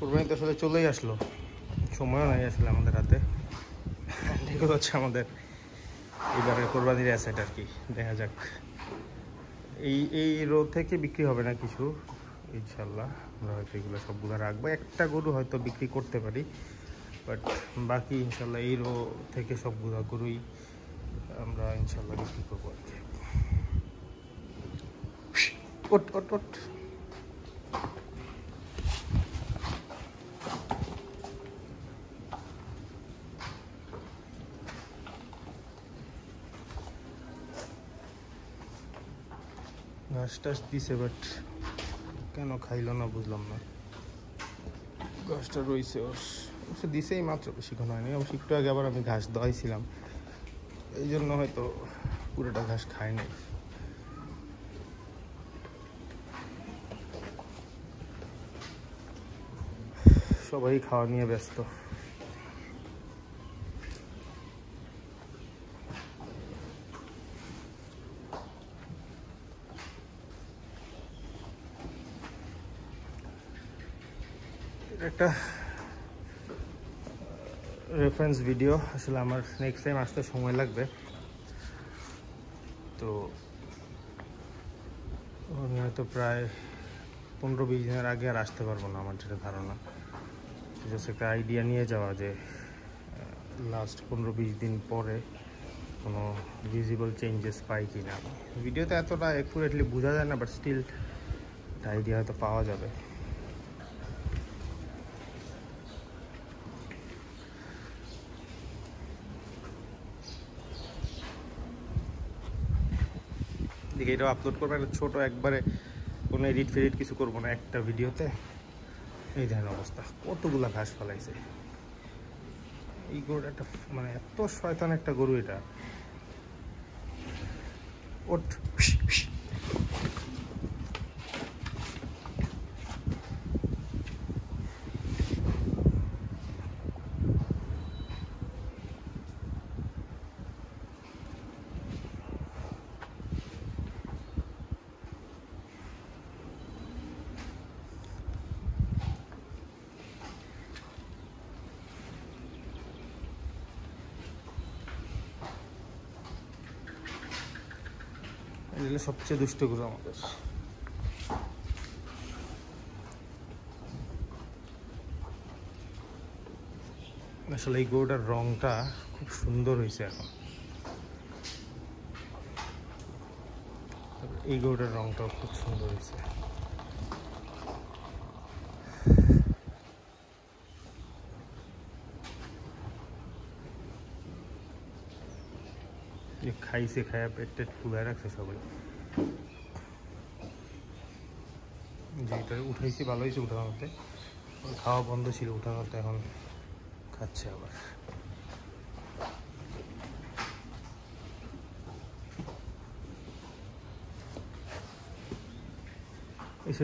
কোরবানি তো আসলে চলেই আসলো, সময়ও নাই আসলে আমাদের হাতে। এগুলো হচ্ছে আমাদের এবারে কোরবানির অ্যাসেট আর কি। দেখা যাক, এই রো থেকে বিক্রি হবে না কিছু ইনশাল্লাহ। আমরা হয়তো এগুলো সবগুলো রাখবো, একটা গরু হয়তো বিক্রি করতে পারি, বাট বাকি ইনশাল্লাহ এই রো থেকে সবগুলো গরুই আমরা ইনশাল্লাহ বিক্রি করবো আর কি। ওট ওট ওট ঘাস টাস দিছে, বাট কেন খাইলো না বুঝলাম না। ঘাসটা রয়েছে অবশ্য দিছেই মাত্র, বেশিক্ষণ হয়নি। অবশ্য একটু আগে আবার আমি ঘাস দোয়াইছিলাম, এই জন্য হয়তো পুরোটা ঘাস খায় নাই। সবাই খাওয়া নিয়ে ব্যস্ত। একটা রেফারেন্স ভিডিও, আসলে আমার নেক্সট টাইম আসতে সময় লাগবে, তো আমি হয়তো প্রায় 15-20 দিনের আগে আর আসতে পারবো না, আমার যেটা ধারণা। জাস্ট একটা আইডিয়া নিয়ে যাওয়া যে লাস্ট 15-20 দিন পরে কোনো ভিজিবল চেঞ্জেস পাই কি না। ভিডিওতে এতটা অ্যাকুরেটলি বোঝা যায় না, বাট স্টিল একটা আইডিয়া হয়তো পাওয়া যাবে। দেখি এটাও আপলোড করবো একটা ছোটো, একবারে কোনো এডিট ফেডিট কিছু করবো না, একটা ভিডিওতে। এই ধরনের অবস্থা, কতগুলা ঘাস ফেলাইছে এই গরুটা। একটা মানে এত শয়তান একটা গরু এটা। ওঠ এগুলো সবচেয়ে দুষ্ট গরু আমাদের। আসলে এই গরুটার রংটা খুব সুন্দর হয়েছে এখন, এই গরুটার রংটাও খুব সুন্দর হয়েছে। খাইছে, খায়া পেট টেট ফুলায় রাখছে সবাই। যেটা উঠাইছি ভালো হয়েছে, উঠানোতে খাওয়া বন্ধ ছিল, উঠানোতে এখন খাচ্ছে আবার।